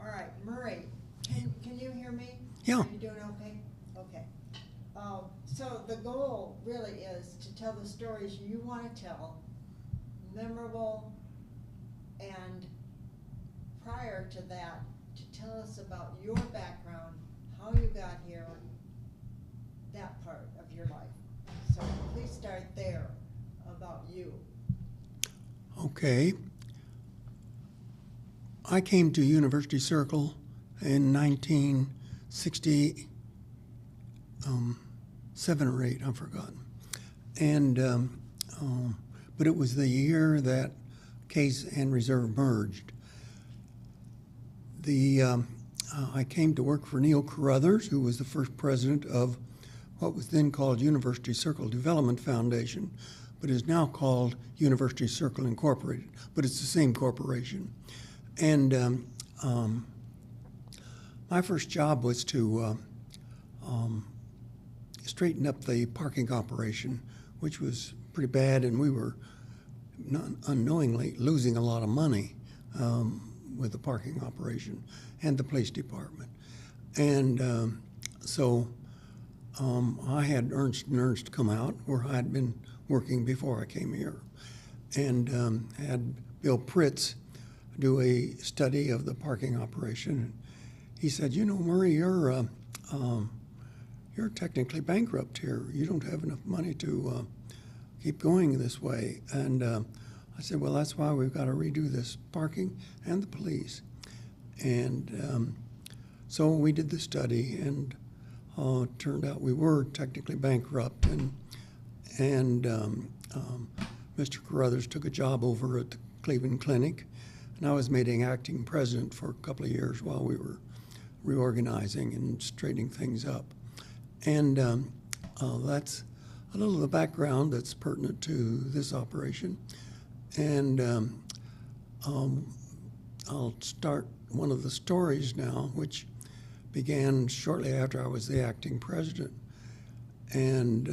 All right, Murray, can you hear me? Yeah. Are you doing okay? Okay. So the goal really is to tell the stories you want to tell, memorable, and prior to that, to tell us about your background, how you got here, that part of your life. So please start there about you. Okay. I came to University Circle in 1967 or 8, I've forgotten. And but it was the year that Case and Reserve merged. I came to work for Neil Carruthers, who was the first president of what was then called University Circle Development Foundation, but is now called University Circle Incorporated, but it's the same corporation. And my first job was to straighten up the parking operation, which was pretty bad, and we were unknowingly losing a lot of money with the parking operation and the police department. And so I had Ernst & Ernst come out, where I had been working before I came here, and had Bill Pritz do a study of the parking operation. He said, "You know, Murray, you're technically bankrupt here. You don't have enough money to keep going this way." And I said, "Well, that's why we've got to redo this parking and the police." And so we did the study, and it turned out we were technically bankrupt. And Mr. Carruthers took a job over at the Cleveland Clinic, and I was made acting president for a couple of years while we were reorganizing and straightening things up. And that's a little of the background that's pertinent to this operation. And I'll start one of the stories now, which began shortly after I was the acting president. And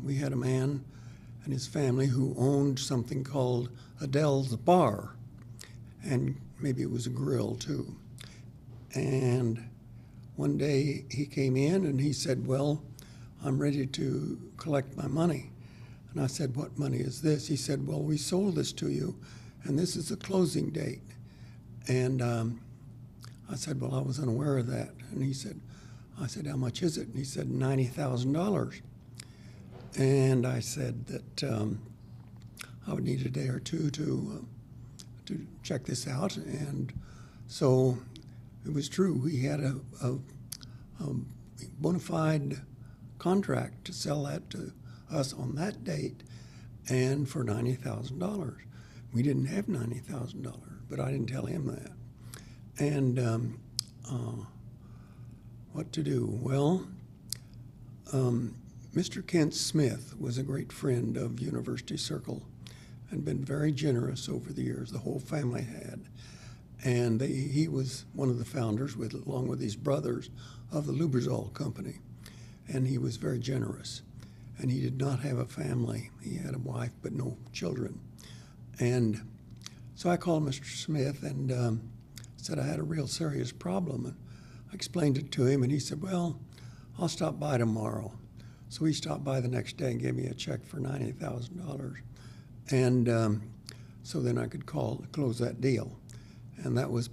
we had a man and his family who owned something called Adele's Bar, and maybe it was a grill too. And one day he came in and he said, "Well, I'm ready to collect my money." And I said, "What money is this?" He said, "Well, we sold this to you, and this is the closing date." And I said, "Well, I was unaware of that." And I said, "How much is it?" And he said, $90,000. And I said that I would need a day or two to check this out. And so it was true. We had a bona fide contract to sell that to us on that date, and for $90,000. We didn't have $90,000, but I didn't tell him that. And what to do? Well, Mr. Kent Smith was a great friend of University Circle and been very generous over the years. The whole family had. And he was one of the founders, along with his brothers, of the Lubrizol Company. And he was very generous. And he did not have a family. He had a wife, but no children. And so I called Mr. Smith and said I had a real serious problem. And I explained it to him, and he said, "Well, I'll stop by tomorrow." So he stopped by the next day and gave me a check for $90,000. And so then I could close that deal. And that was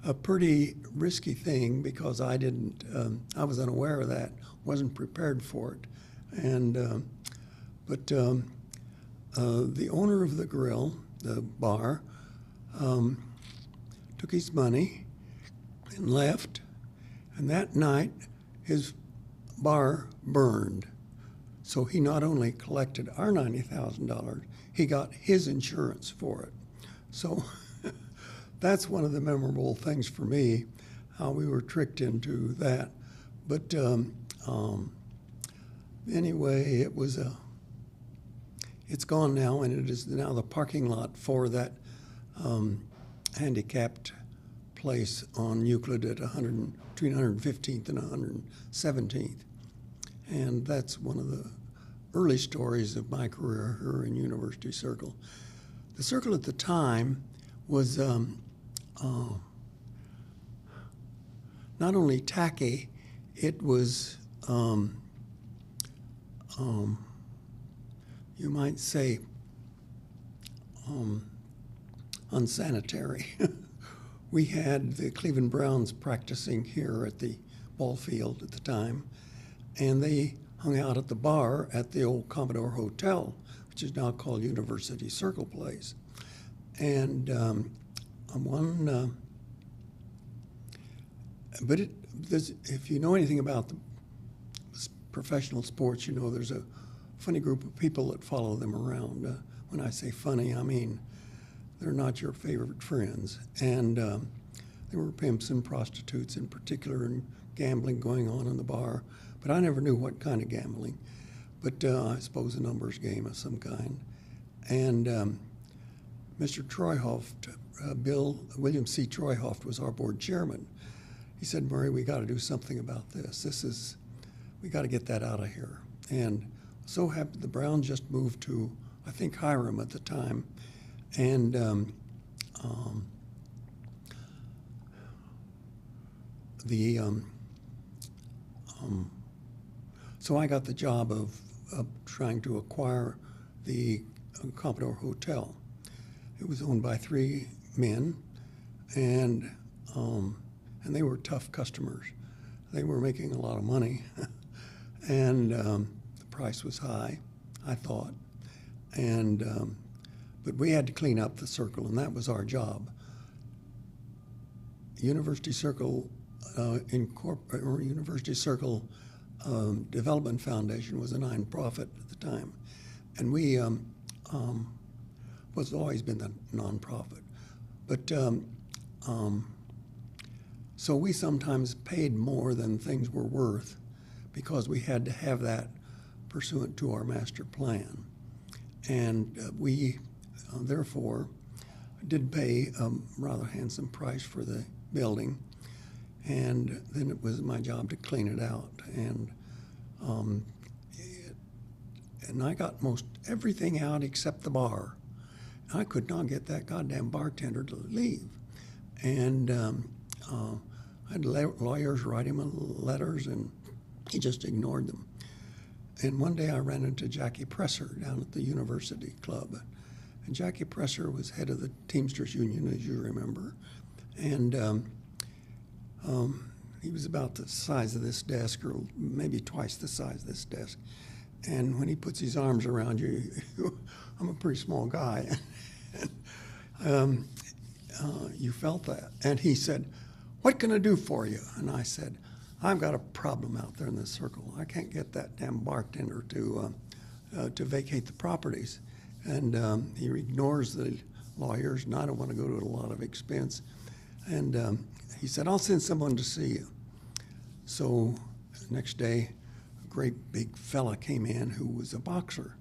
a pretty risky thing, because I was unaware of that, wasn't prepared for it. And but the owner of the grill, the bar, took his money and left. And that night, his bar burned. So he not only collected our $90,000, he got his insurance for it. So that's one of the memorable things for me, how we were tricked into that. But anyway, it's gone now, and it is now the parking lot for that handicapped place on Euclid at between 115th and 117th. And that's one of the early stories of my career here in University Circle. The Circle at the time was not only tacky, it was, you might say, unsanitary. We had the Cleveland Browns practicing here at the ball field at the time, and they hung out at the bar at the old Commodore Hotel, which is now called University Circle Place. And if you know anything about the professional sports, you know there's a funny group of people that follow them around. When I say funny, I mean they're not your favorite friends. And there were pimps and prostitutes in particular, and gambling going on in the bar. But I never knew what kind of gambling. But I suppose a numbers game of some kind. And Mr. Treuhoft, William C. Treuhoft was our board chairman. He said, "Murray, we got to do something about this. We got to get that out of here." And so happened the Browns just moved to, I think, Hiram at the time. And so I got the job of trying to acquire the Commodore Hotel. It was owned by 3 men, and they were tough customers. They were making a lot of money, and the price was high, I thought. And but we had to clean up the circle, and that was our job. University Circle University Circle Development Foundation was a nonprofit at the time, and we was always been the nonprofit. But so we sometimes paid more than things were worth because we had to have that pursuant to our master plan. And we therefore did pay a rather handsome price for the building. And then it was my job to clean it out. And I got most everything out except the bar. I could not get that goddamn bartender to leave. And I had lawyers write him letters, and he just ignored them. And one day I ran into Jackie Presser down at the University Club. And Jackie Presser was head of the Teamsters Union, as you remember. And he was about the size of this desk, or maybe twice the size of this desk. And when he puts his arms around you, I'm a pretty small guy. You felt that. And he said, "What can I do for you?" And I said, "I've got a problem out there in this circle. I can't get that damn bartender to vacate the properties." And he ignores the lawyers, and I don't want to go to a lot of expense. And he said, "I'll send someone to see you." So the next day, a great big fella came in who was a boxer.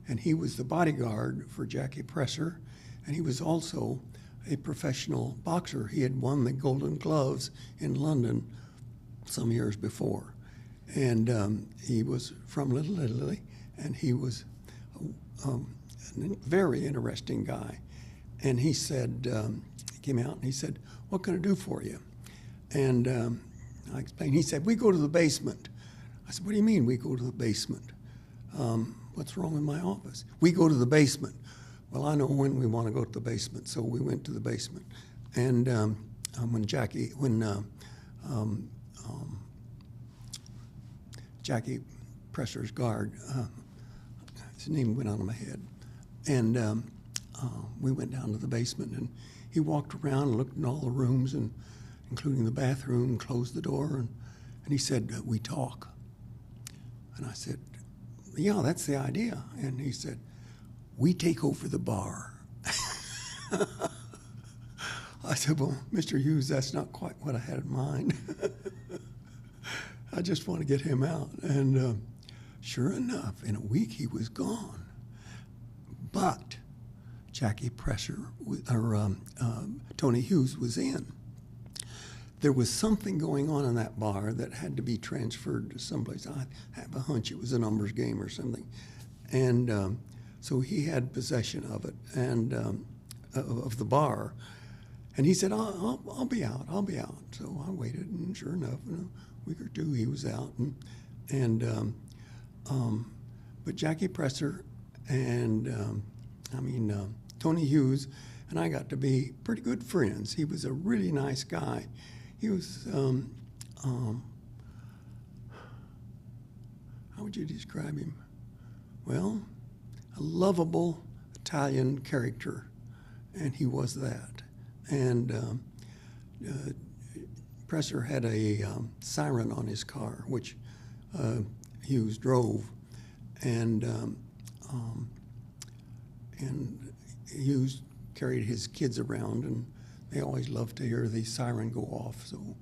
And he was the bodyguard for Jackie Presser, and he was also a professional boxer. He had won the Golden Gloves in London some years before. And he was from Little Italy, and he was a very interesting guy. And he said, he came out and he said, "What can I do for you?" And I explained. He said, "We go to the basement." I said, "What do you mean we go to the basement? What's wrong with my office?" "We go to the basement." "Well, I know when we want to go to the basement." So we went to the basement. And when Jackie Presser's guard, his name went out of my head. And we went down to the basement, and he walked around and looked in all the rooms, and including the bathroom, closed the door, and he said, "We talk." And I said, "Yeah, that's the idea." And he said, "We take over the bar." I said, "Well, Mr. Hughes, that's not quite what I had in mind." I just want to get him out. And sure enough, in a week he was gone. But Jackie Presser, or Tony Hughes, was in. There was something going on in that bar that had to be transferred to someplace. I have a hunch it was a numbers game or something. And so he had possession of it, and of the bar. And he said, I'll be out, I'll be out. So I waited, and sure enough, in a week or two, he was out. But Jackie Presser and, Tony Hughes and I got to be pretty good friends. He was a really nice guy. He was, how would you describe him? Well, a lovable Italian character, and he was that. And Presser had a siren on his car, which Hughes drove, and Hughes carried his kids around, and they always loved to hear the siren go off. So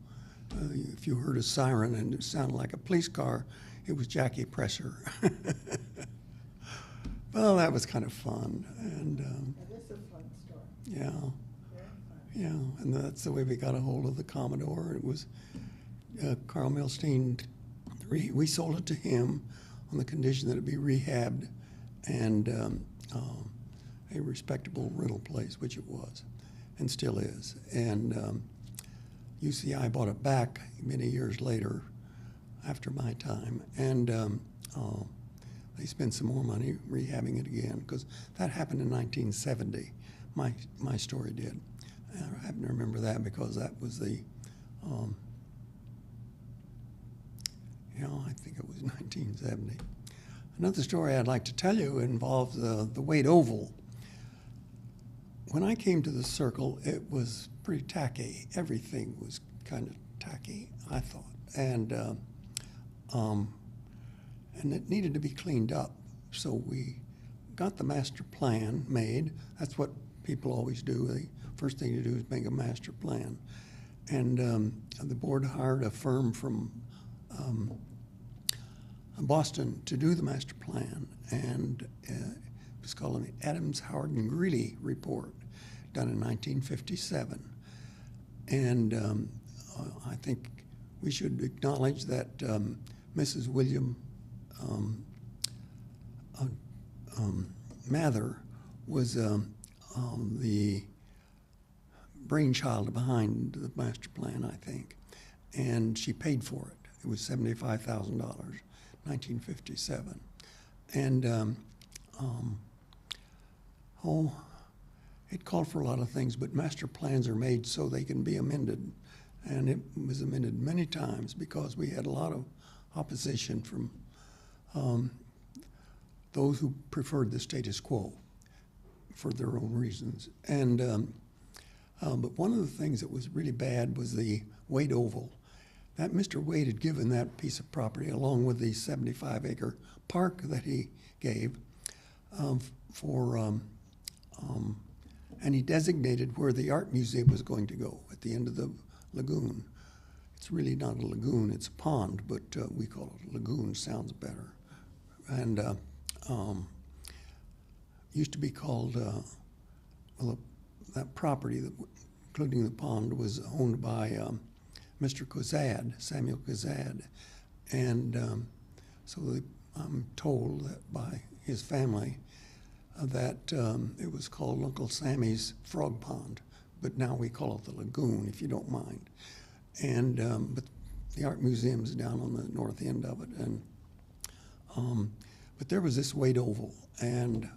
if you heard a siren and it sounded like a police car, it was Jackie Presser. Well, that was kind of fun. And That is a fun story. yeah, Very fun. yeah, and that's the way we got a hold of the Commodore. It was Carl Milstein. We sold it to him on the condition that it be rehabbed and a respectable rental place, which it was and still is. And UCI bought it back many years later after my time, and they spent some more money rehabbing it again, because that happened in 1970. My story did. I happen to remember that because that was the, I think it was 1970. Another story I'd like to tell you involves the Wade Oval. When I came to the Circle, it was pretty tacky. Everything was kind of tacky, I thought. And it needed to be cleaned up. So we got the master plan made. That's what people always do. The first thing you do is make a master plan. And the board hired a firm from Boston to do the master plan. And it was called the Adams, Howard, and Greeley Report, done in 1957. And I think we should acknowledge that Mrs. William Mather was the brainchild behind the master plan, I think, and she paid for it. It was $75,000, 1957, and it called for a lot of things, but master plans are made so they can be amended, and it was amended many times because we had a lot of opposition from those who preferred the status quo for their own reasons. And but one of the things that was really bad was the Wade Oval. That Mr. Wade had given that piece of property along with the 75-acre park that he gave and he designated where the art museum was going to go at the end of the lagoon. It's really not a lagoon, it's a pond, but we call it a lagoon, sounds better. And used to be called, that property, including the pond, was owned by Mr. Kozad, Samuel Kozad. And so I'm told that by his family that it was called Uncle Sammy's Frog Pond, but now we call it the lagoon, if you don't mind. And but the art museum's down on the north end of it, and but there was this Wade Oval, and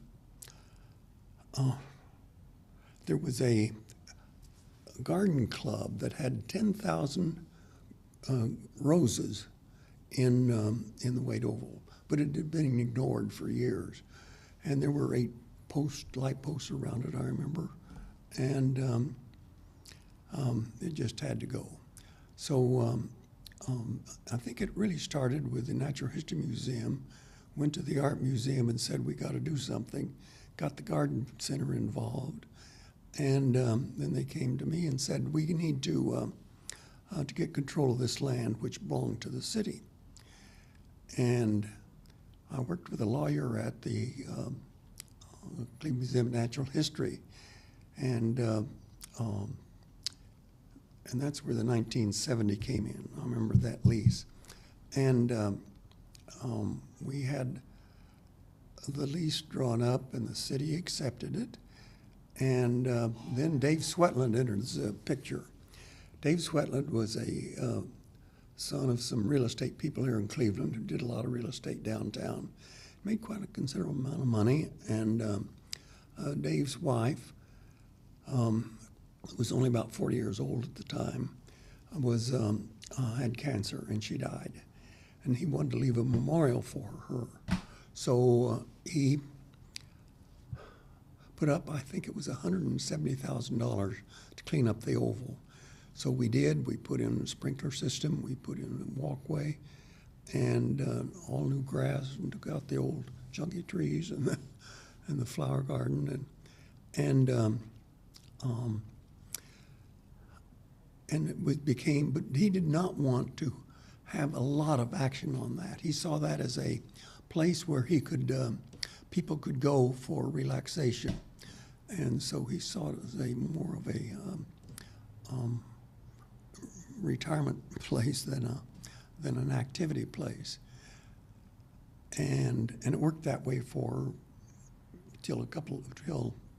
there was a garden club that had 10,000 roses in the Wade Oval, but it had been ignored for years, and there were 8 light posts around it, I remember, and it just had to go. So I think it really started with the Natural History Museum, went to the Art Museum and said, we got to do something, got the Garden Center involved, and then they came to me and said, we need to get control of this land, which belonged to the city. And I worked with a lawyer at the Cleveland Museum of Natural History, and that's where the 1970 came in. I remember that lease. And we had the lease drawn up, and the city accepted it. And then Dave Swetland enters the picture. Dave Swetland was a son of some real estate people here in Cleveland who did a lot of real estate downtown. Made quite a considerable amount of money. And Dave's wife, was only about 40 years old at the time, was had cancer, and she died. And he wanted to leave a memorial for her. So he put up, I think it was $170,000 to clean up the oval. So we did. We put in a sprinkler system. We put in a walkway and all new grass, and took out the old junky trees and the flower garden. And it became, but he did not want to have a lot of action on that. He saw that as a place where he could, people could go for relaxation. And so he saw it as more of a retirement place than an activity place. And it worked that way till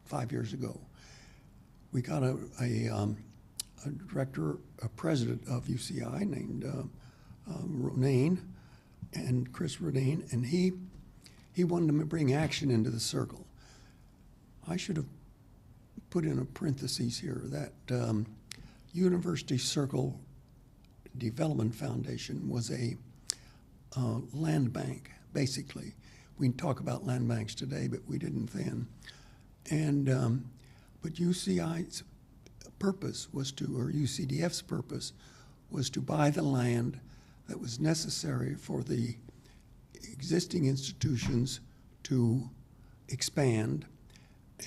5 years ago. We got a director, a president of UCI named Ronayne, and Chris Ronayne, and he wanted to bring action into the circle. I should have put in a parentheses here that University Circle Development Foundation was a land bank, basically. We can talk about land banks today, but we didn't then. And but UCI's purpose was to, or UCDF's purpose was to buy the land that was necessary for the existing institutions to expand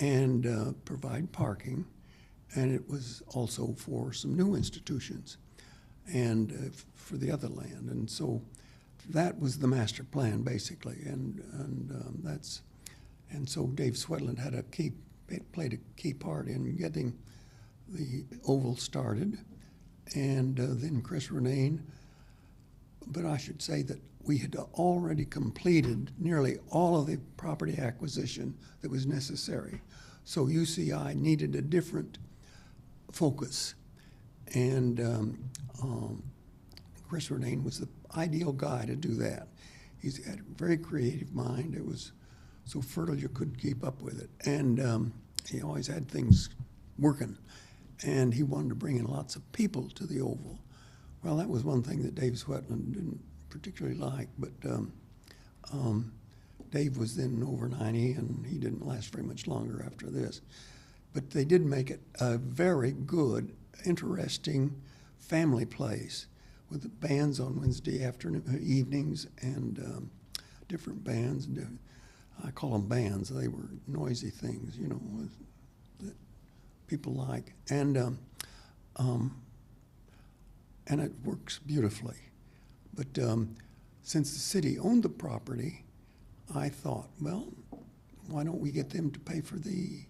and provide parking, and it was also for some new institutions and for the other land. And so that was the master plan, basically, and so Dave Swetland played a key part in getting the oval started, and then Chris Ronayne. But I should say that we had already completed nearly all of the property acquisition that was necessary. So UCI needed a different focus. And Chris Ronayne was the ideal guy to do that. He's had a very creative mind. It was so fertile you couldn't keep up with it. And he always had things working. And he wanted to bring in lots of people to the Oval. Well, that was one thing that Dave Swetland didn't particularly like, but Dave was then over 90, and he didn't last very much longer after this. But they did make it a very good, interesting family place with bands on Wednesday evenings and different bands. I call them bands. They were noisy things, that people like. And it works beautifully. But since the city owned the property, I thought, well, why don't we get them to pay for the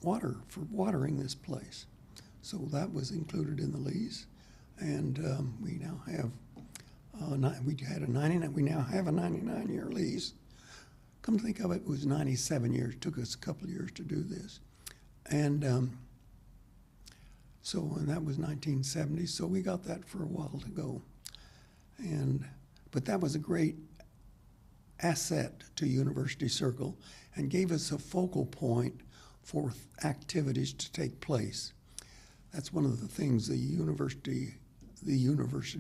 water, for watering this place? So that was included in the lease, and we now have, we now have a 99-year lease. Come to think of it, it was 97 years. It took us a couple of years to do this. And and that was 1970, so we got that for a while to go. But that was a great asset to University Circle and gave us a focal point for activities to take place. That's one of the things the university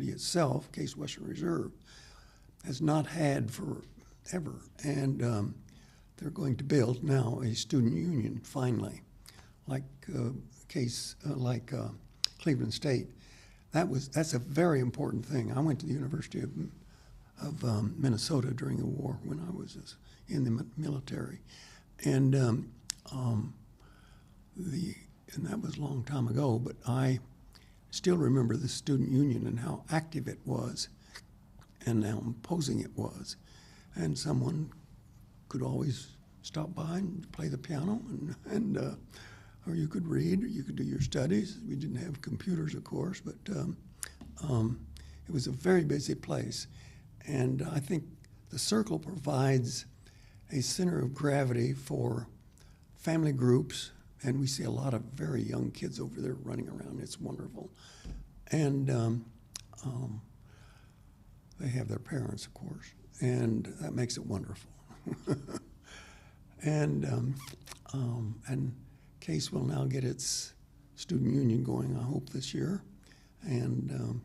itself, Case Western Reserve, has not had forever. And they're going to build now a student union, finally, like Cleveland State. That's a very important thing. I went to the University of Minnesota during the war when I was in the military, and that was a long time ago. But I still remember the student union and how active it was, and how imposing it was. And someone could always stop by and play the piano, or you could read, or you could do your studies. We didn't have computers, of course, but it was a very busy place. And I think the Circle provides a center of gravity for family groups and we see a lot of very young kids over there running around. It's wonderful. And they have their parents, of course, and that makes it wonderful. And Case will now get its student union going, I hope, this year. And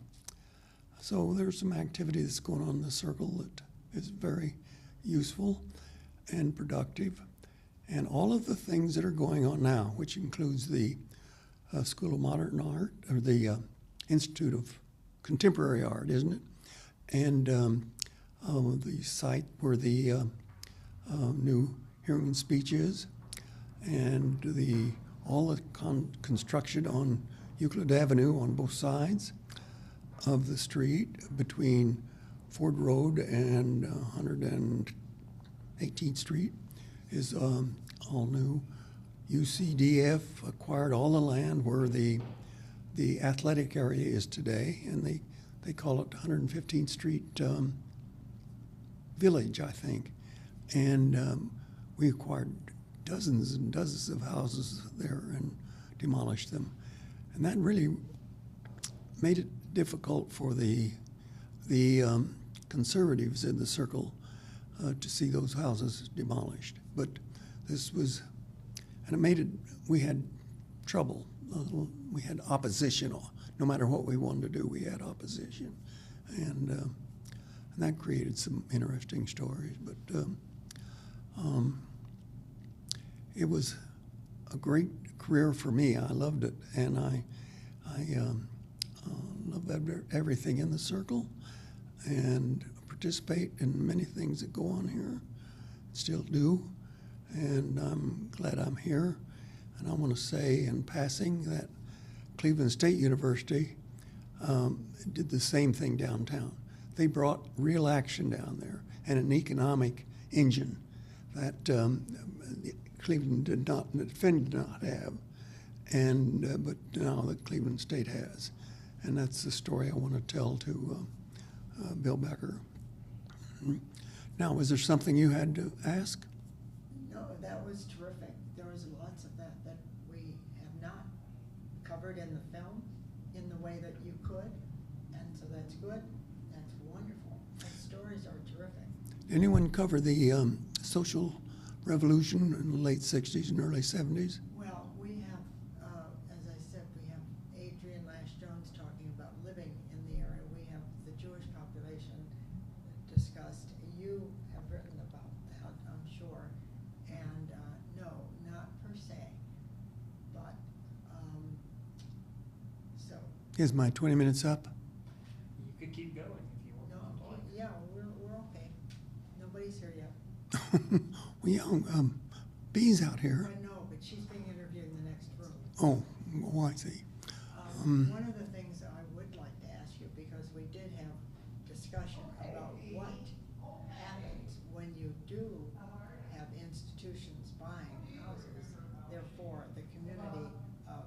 so there's some activity that's going on in the circle that is very useful and productive. And all of the things that are going on now, which includes the School of Modern Art, or the Institute of Contemporary Art, isn't it? And the site where the new hearing and speech is, and all the construction on Euclid Avenue on both sides of the street between Ford Road and 118th Street is all new. UCDF acquired all the land where the athletic area is today, and they call it 115th Street Village, I think. And we acquired dozens and dozens of houses there and demolished them. And that really made it difficult for the conservatives in the circle to see those houses demolished. But this was, and it made it, we had trouble. We had opposition. No matter what we wanted to do, we had opposition. And that created some interesting stories. But it was a great career for me. I loved it, and I love everything in the circle, and participate in many things that go on here. Still do, and I'm glad I'm here. And I want to say in passing that Cleveland State University did the same thing downtown. They brought real action down there and an economic engine that Cleveland did not have, and but now that Cleveland State has. And that's the story I want to tell to Bill Becker. Now, was there something you had to ask? No, that was terrific. There was lots of that we have not covered in the film in the way that you could, and so that's good. That's wonderful. Those stories are terrific. Did anyone cover the social revolution in the late 60s and early 70s? Well, we have, as I said, we have Adrian Lash-Jones talking about living in the area. We have the Jewish population discussed. You have written about that, I'm sure. And no, not per se, but so. Is my 20 minutes up? You could keep going if you want. No, yeah, we're okay. Nobody's here yet. Well, yeah, Bee's out here. I know, but she's being interviewed in the next room. Oh, I see. One of the things I would like to ask you, because we did have discussion about what happens when you do have institutions buying houses, therefore the community of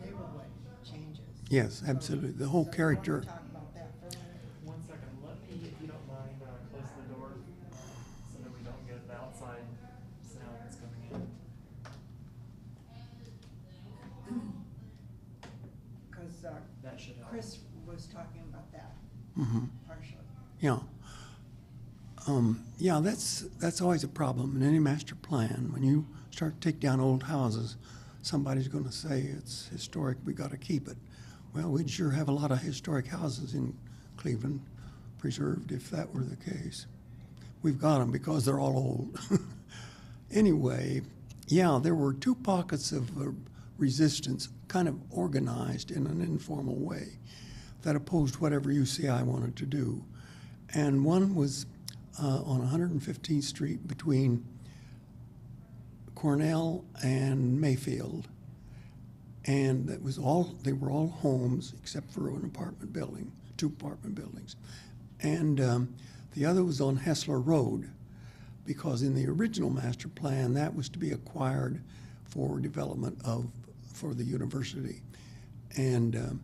neighborhood changes. Yes, absolutely. The whole character. Talk about that for a minute. 1 second. Let me, if you don't mind, close the door so that we don't get the outside sound that's coming in. Because That should help. Chris was talking about that partially. Yeah. Yeah, that's always a problem in any master plan. When you start to take down old houses, somebody's going to say it's historic, we got to keep it. Well, we'd sure have a lot of historic houses in Cleveland preserved if that were the case. We've got them because they're all old. Anyway, yeah, there were two pockets of resistance kind of organized in an informal way that opposed whatever UCI wanted to do. And one was on 115th Street between Cornell and Mayfield. And that was they were all homes except for an apartment building, 2 apartment buildings. And the other was on Hessler Road, because in the original master plan, that was to be acquired for development for the university. And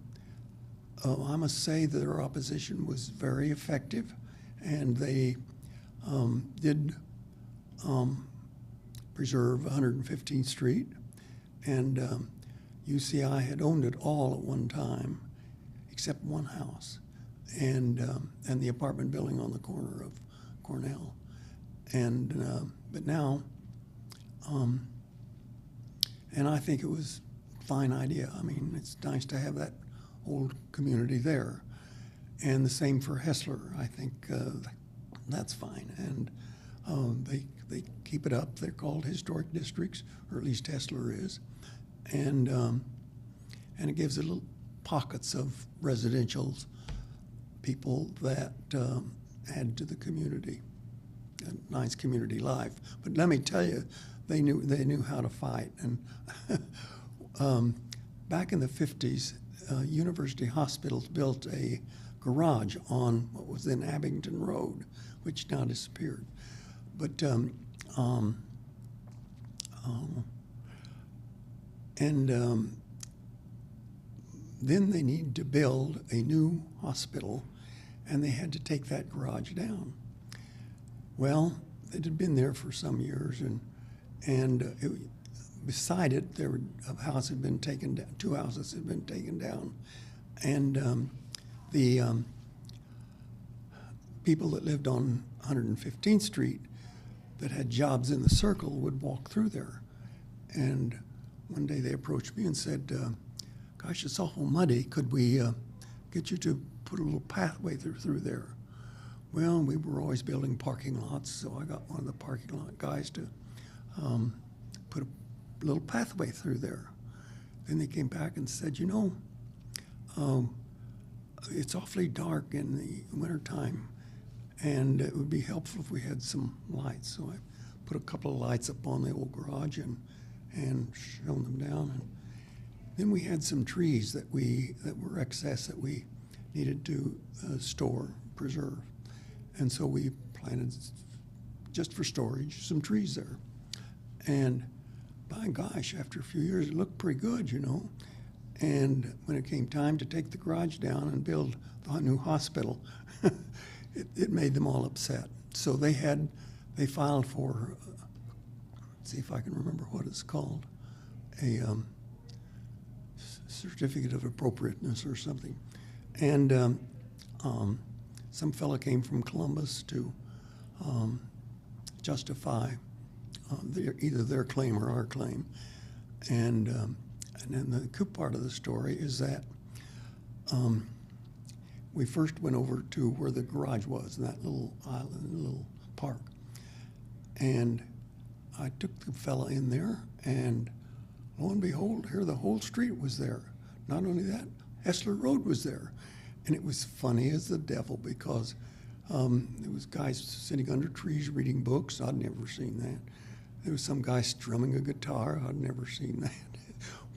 I must say that their opposition was very effective, and they did preserve 115th Street, And UCI had owned it all at one time, except one house, and the apartment building on the corner of Cornell. And but now, and I think it was a fine idea. I mean, it's nice to have that old community there. And the same for Hessler. I think that's fine. And they keep it up. They're called historic districts, or at least Hessler is. And it gives it little pockets of residential people that add to the community. A nice community life. But let me tell you, they knew how to fight. And back in the 50s, University Hospitals built a garage on what was then Abington Road, which now disappeared. But then they needed to build a new hospital, and they had to take that garage down. Well, it had been there for some years, and beside it, a house had been taken down. 2 houses had been taken down, and the people that lived on 115th Street that had jobs in the Circle would walk through there. And one day they approached me and said, "Gosh, it's awful muddy. Could we get you to put a little pathway through there?" Well, we were always building parking lots, so I got one of the parking lot guys to put a little pathway through there. Then they came back and said, "You know, it's awfully dark in the wintertime, and it would be helpful if we had some lights." So I put a couple of lights up on the old garage and shone them down. And then we had some trees that were excess that we needed to preserve. And so we planted, just for storage, some trees there. And by gosh, after a few years, it looked pretty good, you know. And when it came time to take the garage down and build the new hospital, it made them all upset. So they filed for, let's see if I can remember what it's called, a certificate of appropriateness or something. And some fella came from Columbus to justify either their claim or our claim. And then the cool part of the story is that we first went over to where the garage was, in that little island, little park. And I took the fella in there, and lo and behold, here the whole street was there. Not only that, Hessler Road was there. And it was funny as the devil, because there was guys sitting under trees reading books. I'd never seen that. There was some guy strumming a guitar. I'd never seen that.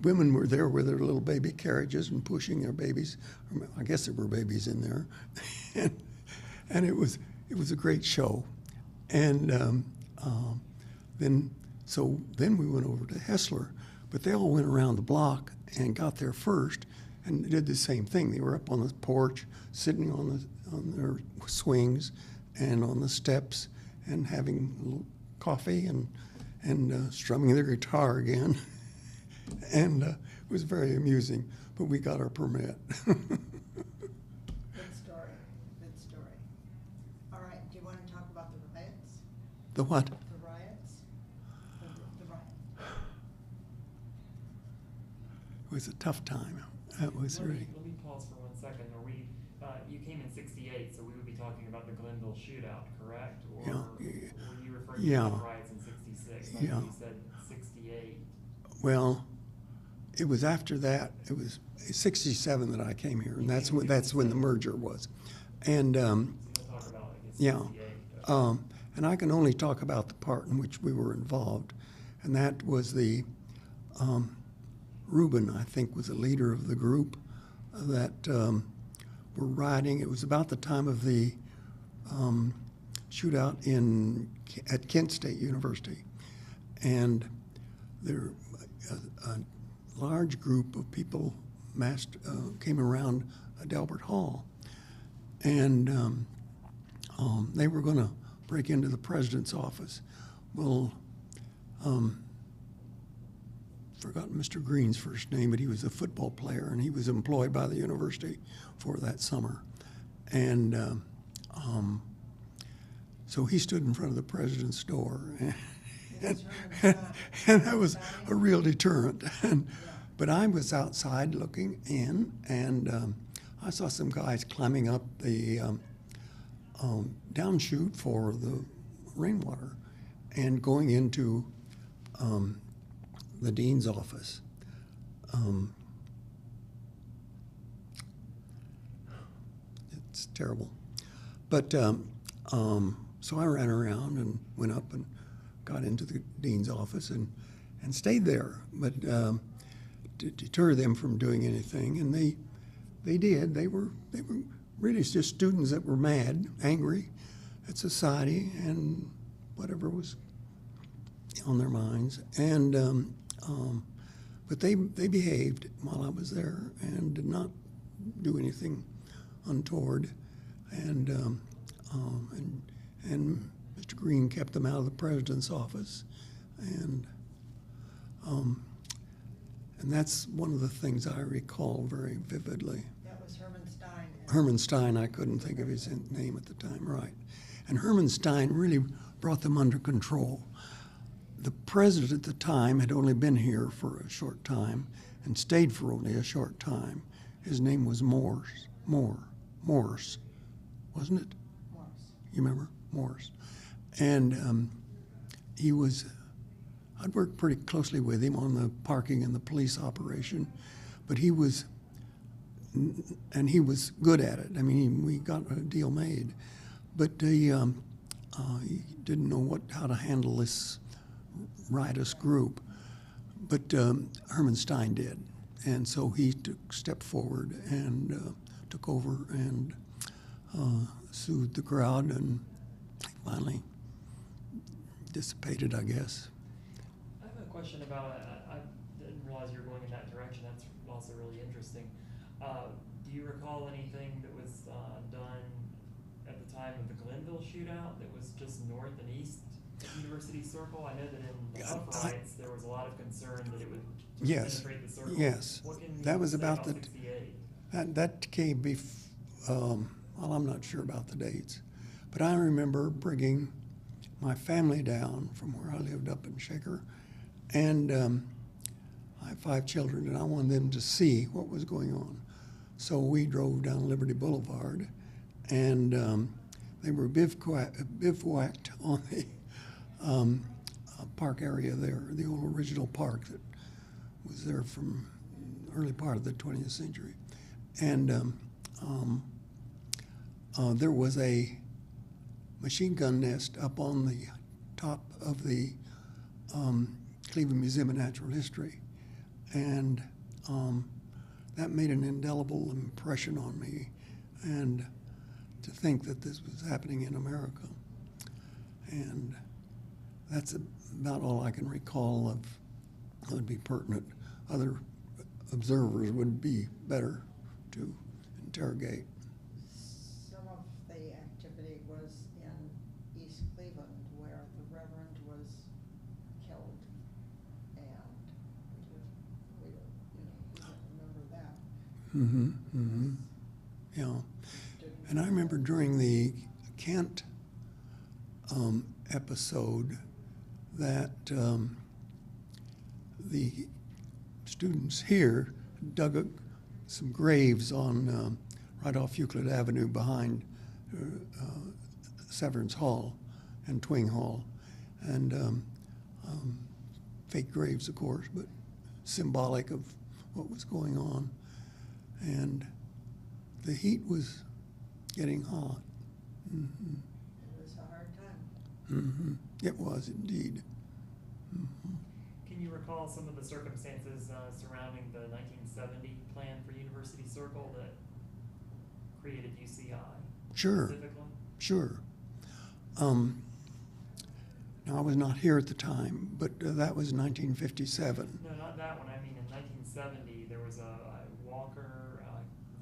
Women were there with their little baby carriages and pushing their babies. I guess there were babies in there. and it was a great show. And then we went over to Hessler, but they all went around the block and got there first. And did the same thing. They were up on the porch, sitting on their swings and on the steps, and having a little coffee and strumming their guitar again. And it was very amusing. But we got our permit. Good story. Good story. All right. Do you want to talk about the riots? The what? The riots. The riot. It was a tough time. That was really. Let me pause for 1 second. You came in '68, so we would be talking about the Glenville shootout, correct? Or Yeah. were you referring Yeah. to the riots in '66? Yeah. You said '68. Well, it was after that. It was '67 that I came here, and that's when the merger was. And So you'll talk about it in yeah. '68. And I can only talk about the part in which we were involved, and that was the Reuben, I think, was the leader of the group that were rioting. It was about the time of the shootout at Kent State University, and there a large group of people came around Delbert Hall, and they were going to break into the president's office. Well, forgotten Mr. Green's first name, but he was a football player, and he was employed by the university for that summer. And so he stood in front of the president's door, and that was a real deterrent. But I was outside looking in, and I saw some guys climbing up the downchute for the rainwater and going into the dean's office. It's terrible. But so I ran around and went up and got into the dean's office and stayed there, but to deter them from doing anything. And they did. They were really just students that were mad, angry at society and whatever was on their minds. And but they behaved while I was there and did not do anything untoward. And Mr. Green kept them out of the president's office. And that's one of the things I recall very vividly. That was Herman Stein. Herman Stein, I couldn't think of his name at the time, right. And Herman Stein really brought them under control. The president at the time had only been here for a short time and stayed for only a short time. His name was Morse, wasn't it? Morse. You remember? Morse. And he was, I'd worked pretty closely with him on the parking and the police operation, but he was good at it. I mean, we got a deal made, but he didn't know how to handle this riotous group. But Herman Stein did, and so he stepped forward and took over and soothed the crowd, and finally dissipated, I guess. I have a question about, I didn't realize you were going in that direction. That's also really interesting. Do you recall anything that was done at the time of the Glenville shootout that was just north and east of University Circle? I know that in the Huff riots there was a lot of concern that it would penetrate the circle. Yes, What can that you was say about 68? that came well, I'm not sure about the dates, but I remember bringing my family down from where I lived up in Shaker, and I have 5 children, and I wanted them to see what was going on. So we drove down Liberty Boulevard, and they were bivouacked on the park area there, the old original park that was there from the early part of the 20th century. And there was a machine gun nest up on the top of the Cleveland Museum of Natural History. And that made an indelible impression on me, and to think that this was happening in America. And that's about all I can recall of that would be pertinent. Other observers would be better to interrogate. Some of the activity was in East Cleveland where the Reverend was killed, and we don't remember that. Mm-hmm, mm-hmm, yeah. And I remember during the Kent episode that the students here dug some graves on right off Euclid Avenue behind Severance Hall and Twing Hall, and fake graves, of course, but symbolic of what was going on. And the heat was getting hot. Mm-hmm. It was a hard time. Mm-hmm. It was indeed. Mm-hmm. Can you recall some of the circumstances surrounding the 1970 plan for University Circle that created UCI? Sure. Specifically? Sure. Now, I was not here at the time, but that was 1957. No, not that one. I mean, in 1970, there was a Walker,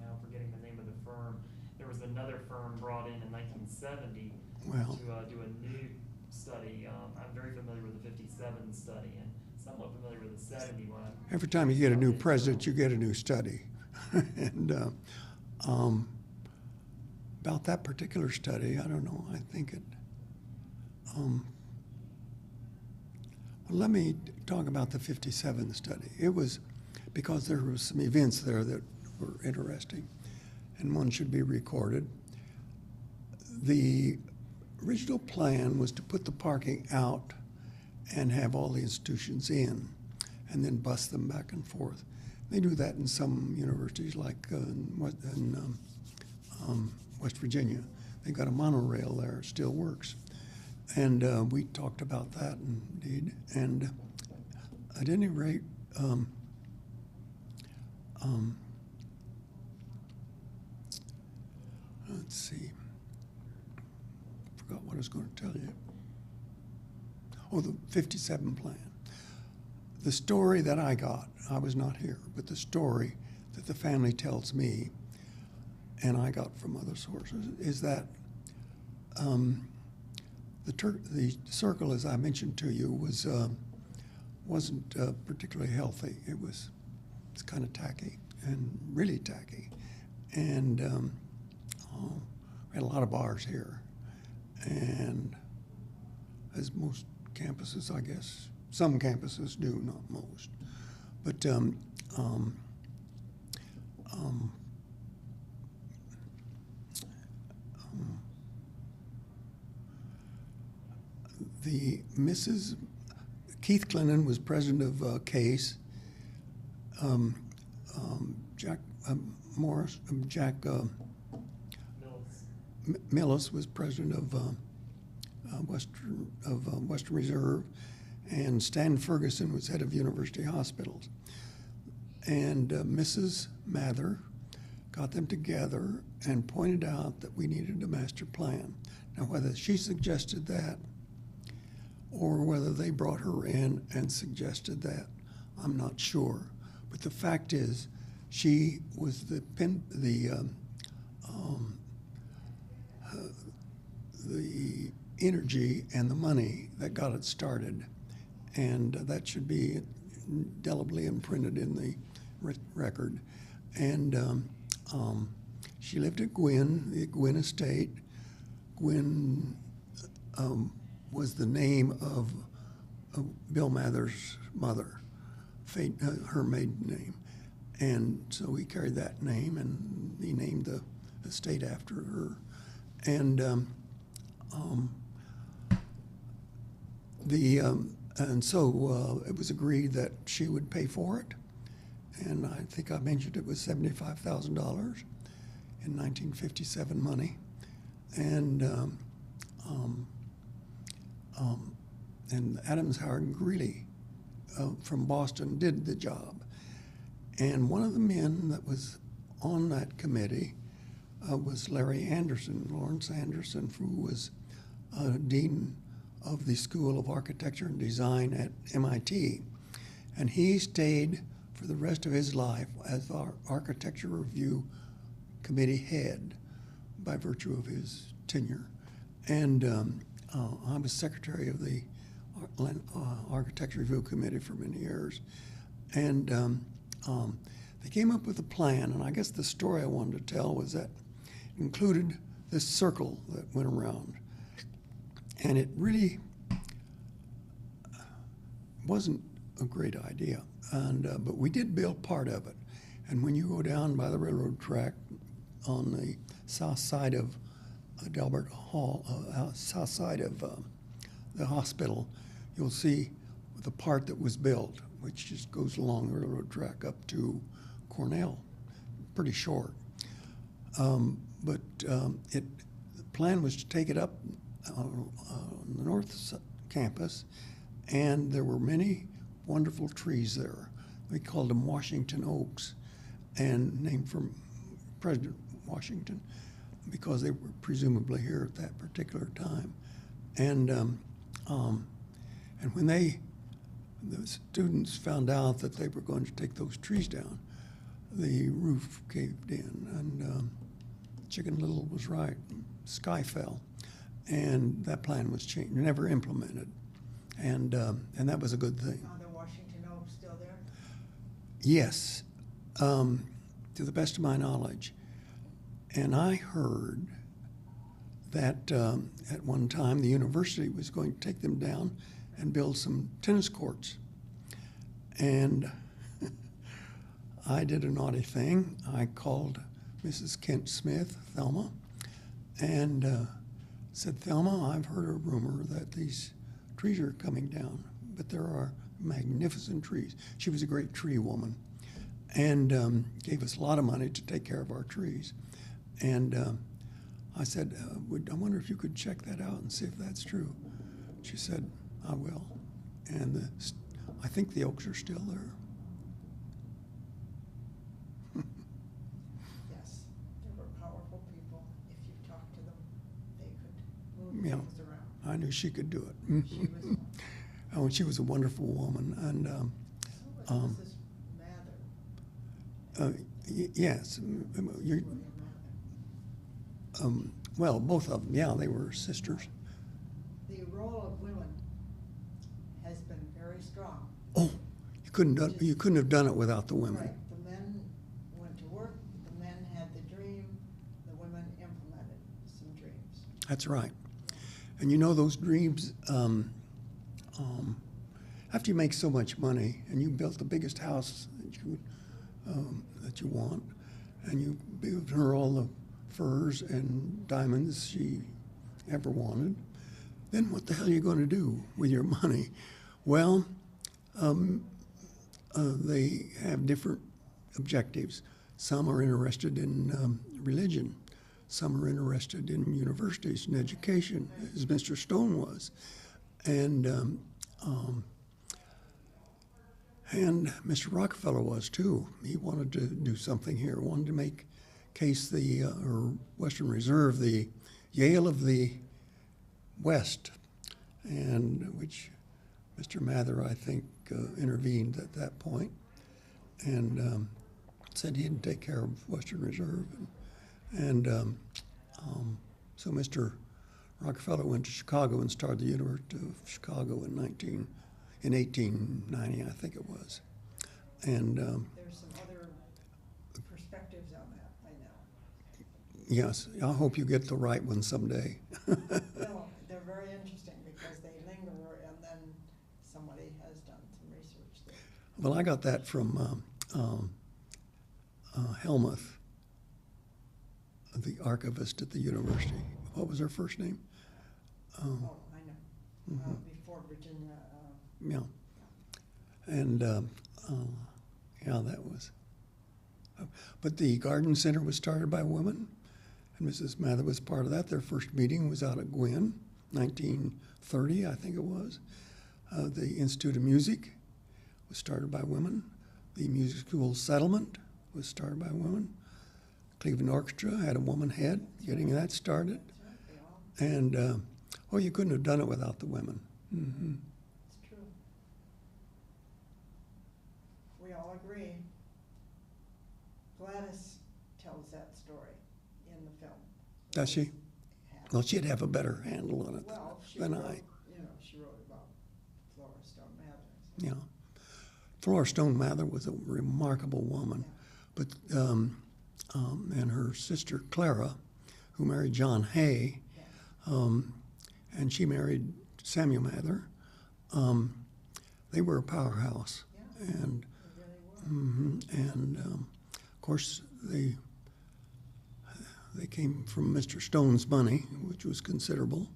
now forgetting the name of the firm. There was another firm brought in 1970 Well, to do a new study. I'm very familiar with the 57 study, and somewhat familiar with the 71. Every time you get a new president, you get a new study. And about that particular study, I don't know, I think it, well, let me talk about the 57 study. It was because there were some events there that were interesting, and one should be recorded. The original plan was to put the parking out and have all the institutions in, and then bus them back and forth. They do that in some universities, like in West Virginia. They got a monorail there, it still works. And we talked about that indeed. And at any rate, let's see, forgot what I was going to tell you. Oh, the 57 plan. The story that I got, I was not here, but the story that the family tells me, and I got from other sources, is that the circle, as I mentioned to you, wasn't particularly healthy. It's kind of tacky, and really tacky. And we had a lot of bars here, and as most campuses, I guess, some campuses do, not most. But the Mrs. Keith Clinton was president of CASE. Jack Morris, Jack Millis was president of Western Reserve, and Stan Ferguson was head of University Hospitals. And Mrs. Mather got them together and pointed out that we needed a master plan. Now, whether she suggested that or whether they brought her in and suggested that, I'm not sure. But the fact is, she was the energy and the money that got it started. And that should be indelibly imprinted in the record. And she lived at Gwynn, the Gwynn estate. Gwynn was the name of Bill Mather's mother, her maiden name. And so he carried that name, and he named the estate after her. And so it was agreed that she would pay for it. And I think I mentioned it was $75,000 in 1957 money. And Adams, Howard, and Greeley from Boston did the job. And one of the men that was on that committee was Larry Anderson, Lawrence Anderson, who was dean of the School of Architecture and Design at MIT. And he stayed for the rest of his life as our Architecture Review Committee head by virtue of his tenure. And I was secretary of the Architecture Review Committee for many years. And they came up with a plan, and I guess the story I wanted to tell was that it included this circle that went around. And it really wasn't a great idea. And but we did build part of it. And when you go down by the railroad track on the south side of Delbert Hall, south side of the hospital, you'll see the part that was built, which just goes along the railroad track up to Cornell, pretty short. But the plan was to take it up on the north campus, and there were many wonderful trees there. We called them Washington Oaks, and named from President Washington, because they were presumably here at that particular time. And when the students found out that they were going to take those trees down, the roof caved in, and Chicken Little was right. Sky fell, and that plan was changed, never implemented, and that was a good thing. The Washington Yes, to the best of my knowledge. And I heard that at one time the university was going to take them down and build some tennis courts. And I did a naughty thing. I called Mrs. Kent Smith, Thelma, and said, Thelma, I've heard a rumor that these trees are coming down, but there are magnificent trees. She was a great tree woman and gave us a lot of money to take care of our trees. And I said, I wonder if you could check that out and see if that's true. She said, I will. And I think the oaks are still there. Yes, they were powerful people. If you talked to them, they could move Yeah. things around. I knew she could do it. She was, Oh, she was a wonderful woman. And so was Mrs. Mather. yes, you're, William Mather. well, both of them, yeah, they were sisters. The role of women has been very strong. Oh, you couldn't have done it without the women. Right, the men went to work, the men had the dream, the women implemented some dreams. That's right. And you know those dreams, after you make so much money and you built the biggest house that you want, and you built her all the furs and diamonds she ever wanted, then what the hell are you going to do with your money? Well, they have different objectives. Some are interested in religion. Some are interested in universities and education, as Mr. Stone was. And Mr. Rockefeller was too. He wanted to do something here, wanted to make Case or Western Reserve the Yale of the West, and which Mr. Mather, I think, intervened at that point and said he'd take care of Western Reserve. So Mr. Rockefeller went to Chicago and started the University of Chicago in 1890, I think it was. And There's some other perspectives on that, I know. yes, I hope you get the right one someday. Well, they're very interesting because they linger and then somebody has done some research there. Well, I got that from Helmuth, the archivist at the university. What was her first name? Oh, I know. Before Virginia. Yeah. And, yeah, that was. But the garden center was started by women, and Mrs. Mather was part of that. Their first meeting was out at Gwynn, 1930, I think it was. The Institute of Music was started by women. The Music School Settlement was started by women. Cleveland Orchestra had a woman head, getting that started. And, oh, you couldn't have done it without the women. Mm-hmm. It's true. We all agree. Gladys tells that story in the film. Does she? Well, she'd have a better handle on it Well, she than wrote, I. she wrote about Flora Stone Mather. Yeah. Flora Stone Mather was a remarkable woman, but and her sister Clara, who married John Hay, and she married Samuel Mather. They were a powerhouse, Yeah, and they really were. of course they came from Mr. Stone's money, which was considerable.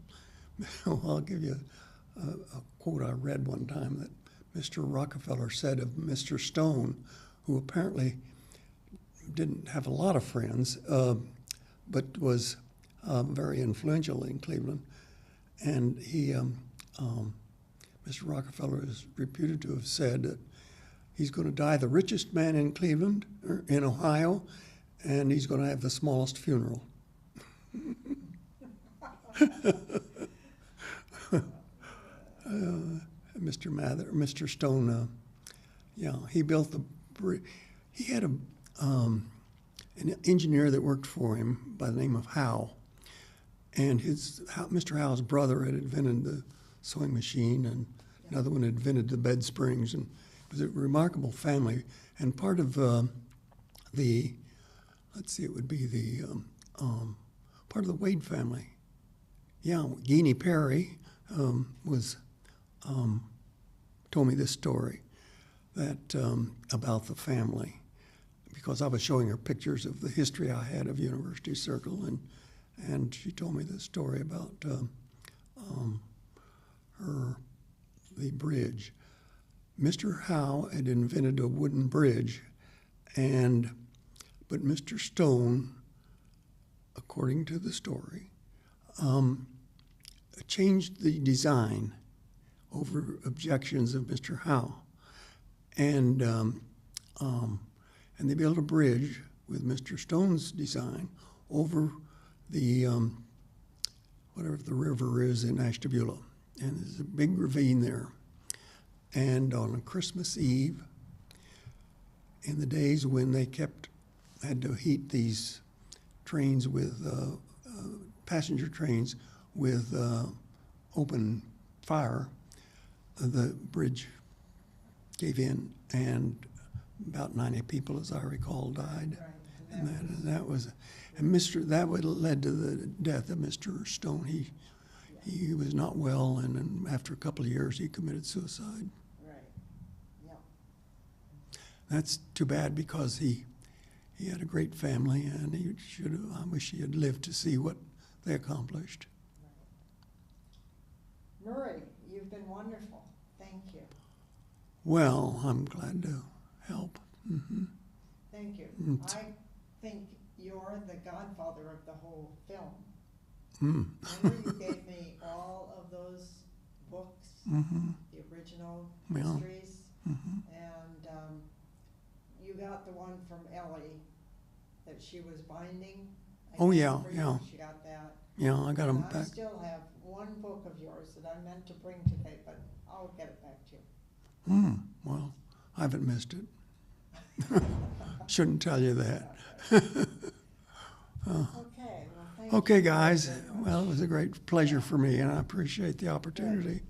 I'll give you a quote I read one time that Mr. Rockefeller said of Mr. Stone, who apparently didn't have a lot of friends, but was very influential in Cleveland. And he, Mr. Rockefeller is reputed to have said that he's going to die the richest man in Cleveland, or in Ohio, and he's going to have the smallest funeral. Mr. Stone, yeah, he built the bridge. He had an engineer that worked for him by the name of Howe, and Mr. Howe's brother had invented the sewing machine, and another one had invented the bed springs, and was a remarkable family, and part of the, let's see, it would be the part of the Wade family. Yeah, Guinea Perry was told me this story that about the family, because I was showing her pictures of the history I had of University Circle, and she told me this story about the bridge. Mr. Howe had invented a wooden bridge, but Mr. Stone, according to the story, changed the design over objections of Mr. Howe. And they built a bridge with Mr. Stone's design over the, whatever the river is in Ashtabula. And there's a big ravine there. And on a Christmas Eve, in the days when they had to heat these trains with, passenger trains with open fire, the bridge gave in, and about 90 people, as I recall, died. Right. And that would led to the death of Mr. Stone. He was not well, and then after a couple of years, he committed suicide. Right, yep. That's too bad, because he had a great family, and I wish he had lived to see what they accomplished. Right. Murray, you've been wonderful. Thank you. Well, I'm glad to help. Mm-hmm. Thank you. I think you're the godfather of the whole film. Remember you gave me all of those books, the original histories, and you got the one from Ellie that she was binding. Oh, yeah, For you, yeah. She got that. Yeah, I got them And I back. still have one book of yours that I meant to bring today, but I'll get it back to you. Well, I haven't missed it. Shouldn't tell you that. Okay, well, thank you. Okay, guys. very much. Well, it was a great pleasure for me, and I appreciate the opportunity. Good.